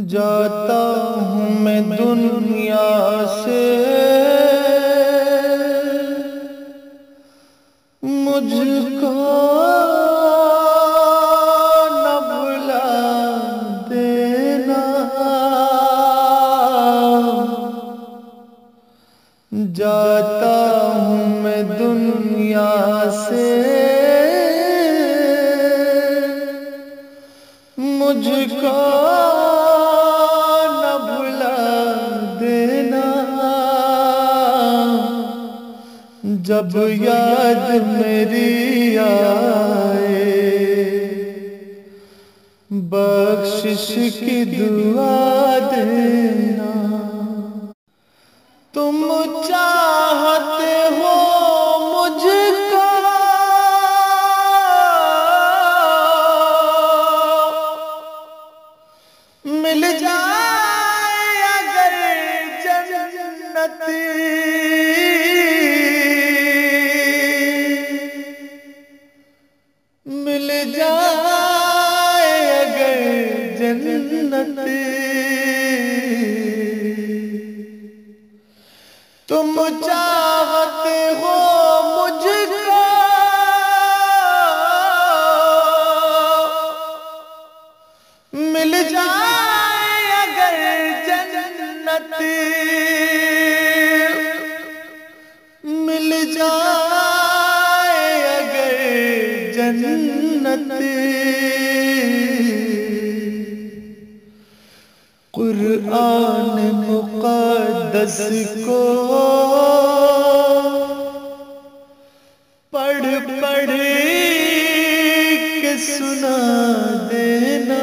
जाता हूँ मैं दुनिया से, मुझको न भुला देना। जाता हूँ मैं दुनिया से, मुझको न भुला देना। जब याद मेरी आए, बख्शिश की दुआ देना। तुम चाहते हो मुझको, मिल जाए अगर जन्नत, मिल जाए अगर जन्नत। तुम चाहते हो मुझको, मिल जाए अगर जन्नत, मिल जाए अगर जन्नत। कुरान मुक़द्दस को पढ़ पढ़ के सुना देना।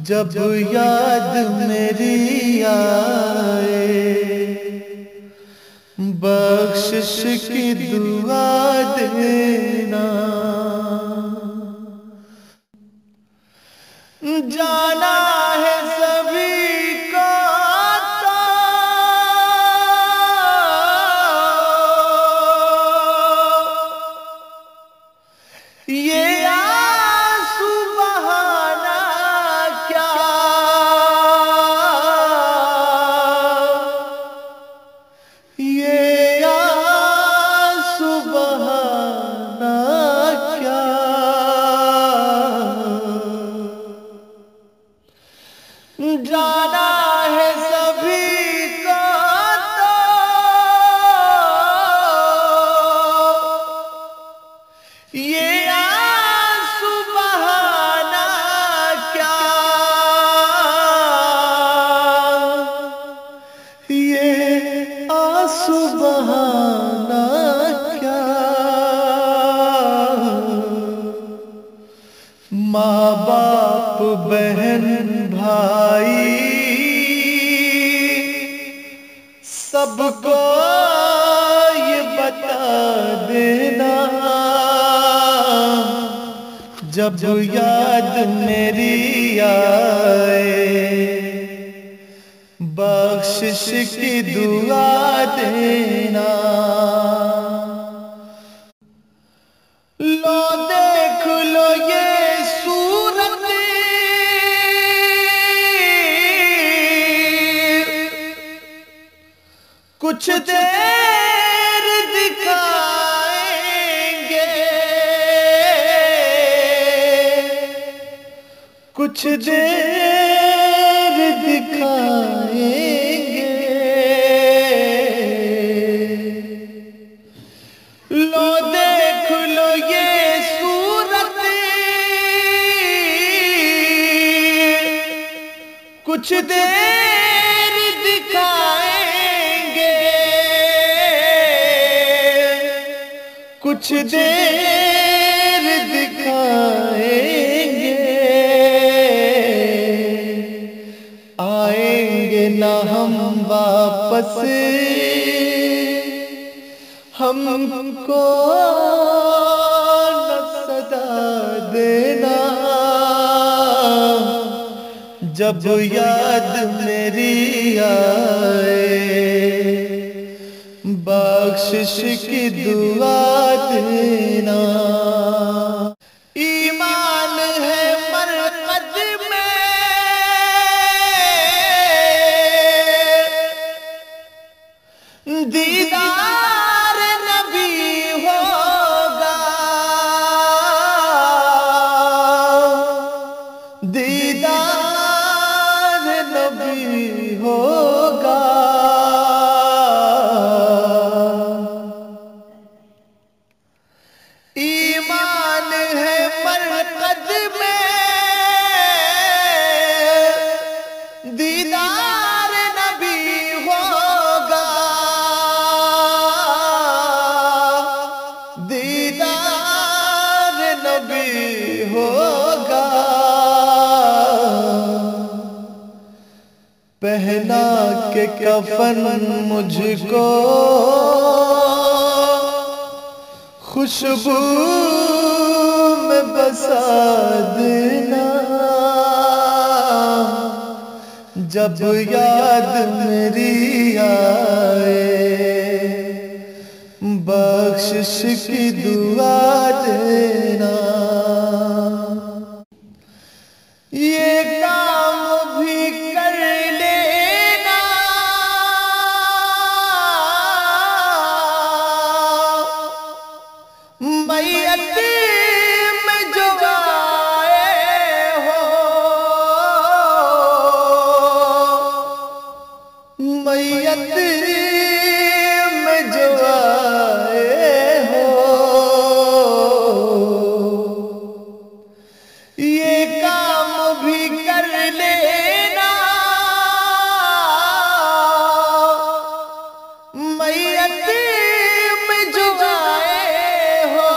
जब याद मेरी आए, बख्शिश की दुआ देना। जाना है सभी को तो, ये आंसू बहाना क्या, ये आंसू बहाना क्या। जाना है सभी को तो, ये आंसू बहाना क्या, ये आंसू बहाना क्या। माँ बाप बहन भाई सबको ये बता देना। जब याद मेरी आए, बख्शिश की दुआ देना। लो देख लो ये सूरत, कुछ देर दिखाएंगे, कुछ देर दिखाएंगे। लो देख लो ये सूरत, कुछ देर दिखाएंगे, कुछ देर दिखाएंगे। आएंगे ना हम वापस, हमको न सदा देना। जब याद मेरी आए, बख्शिश की दुआ देना। ईमान है पहना के कफन मुझको खुशबू में बसा देना, जब याद मेरी आए बख्शिश की दुआ देना। ये काम भी कर लेना, मैयत में जो आए हो, मैयत में जो आए हो, ये काम भी कर लेना, मैयत में जो आए हो,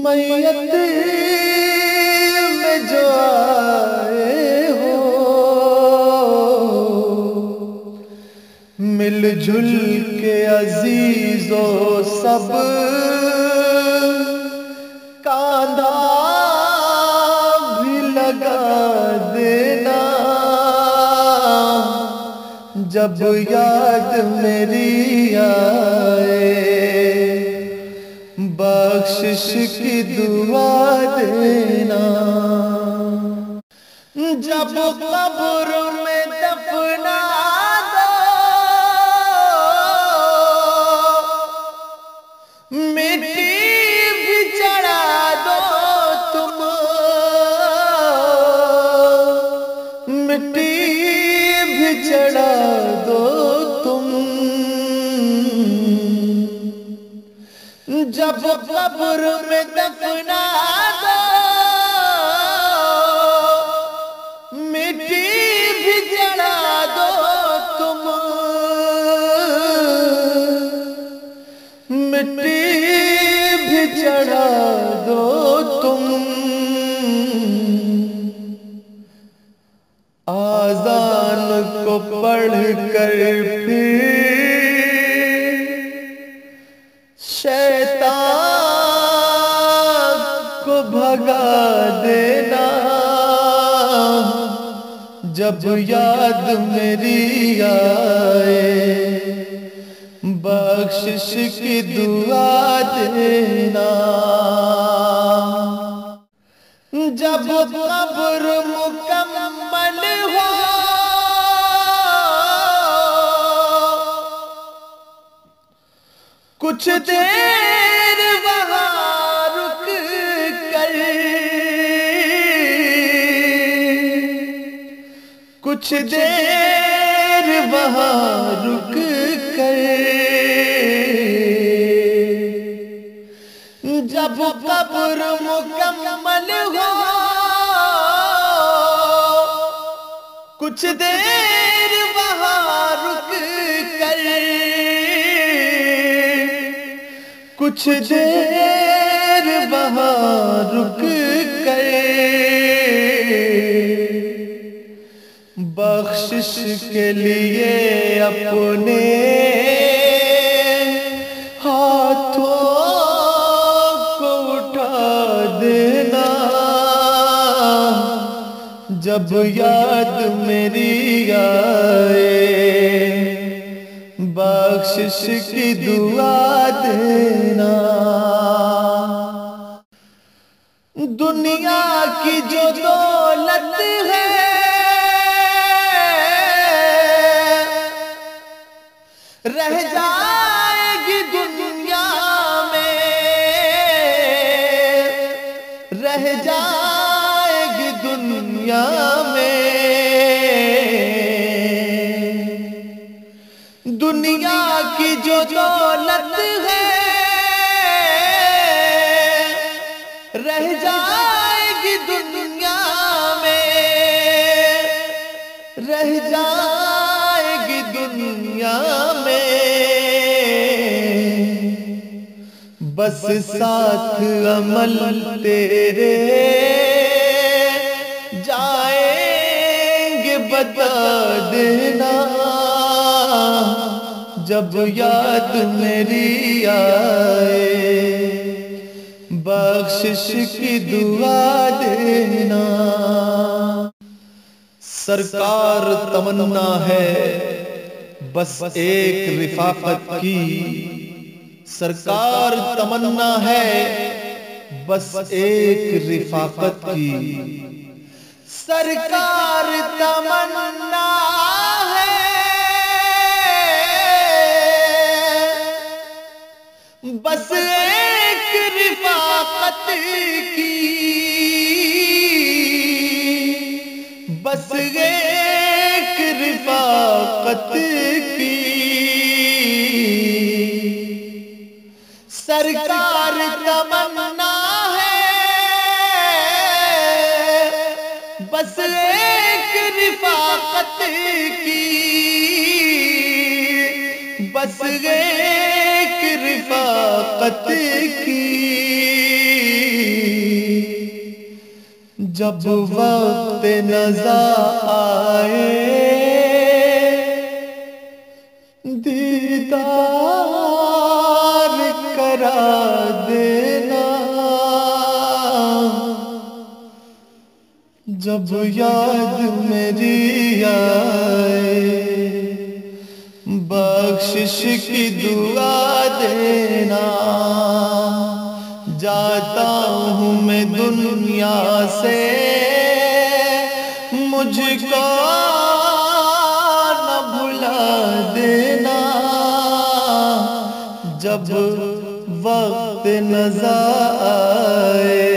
मैयत में जो आए हो, मिलजुल के अजीजों सब कांधा भी लगा देना, जब याद मेरी आए बख्शिश की दुआ देना। जब कब्र में दफना दो, मिट्टी भी चढ़ा दो तुम, मिट्टी भी चढ़ा दो तुम, जब कब्र में दफना दो, मिट्टी भी चढ़ा दो तुम, मिट्टी भी चढ़ा दो तुम। आज़ान को पढ़ कर फिर शैतान को भगा देना, जब याद मेरी आए बख्शिश की दुआ देना। जब कब्र मुकम्मल हो, कुछ देर वहाँ रुक कर, कुछ देर वहाँ रुक कर, जब कब्र मुकम्मल हो, कुछ देर वहाँ रुक कर, कुछ देर वहाँ रुक कर, बख्शिश के लिए अपने हाथों को उठा देना, जब याद मेरी आए बख्शिश की दुआ देना। दुनिया की जो दौलत है रह जाएगी दुनिया में, रह जाएगी दुनिया में, दुनिया की जो दौलत है रह जाएगी दुनिया में, रह जाएगी दुनिया में, बस साथ अमल तेरे बता देना जब याद मेरी आए, बख्शिश की दुआ देना। सरकार तमन्ना है बस एक रिफाकत की, सरकार तमन्ना है बस एक रिफाकत की। सरकार तमन्ना है बस एक रिफाकत की, बस एक रिफाकत की। सरकार तमन्ना है बस एक रिफाकत की, बस एक रिफाकत की। जब वक्त नज़ा आए दीदार करा देना, जब याद मेरी आए बख्शिश की दुआ देना। जाता हूँ मैं दुनिया से मुझको न भुला देना, जब वक्त नज़र आए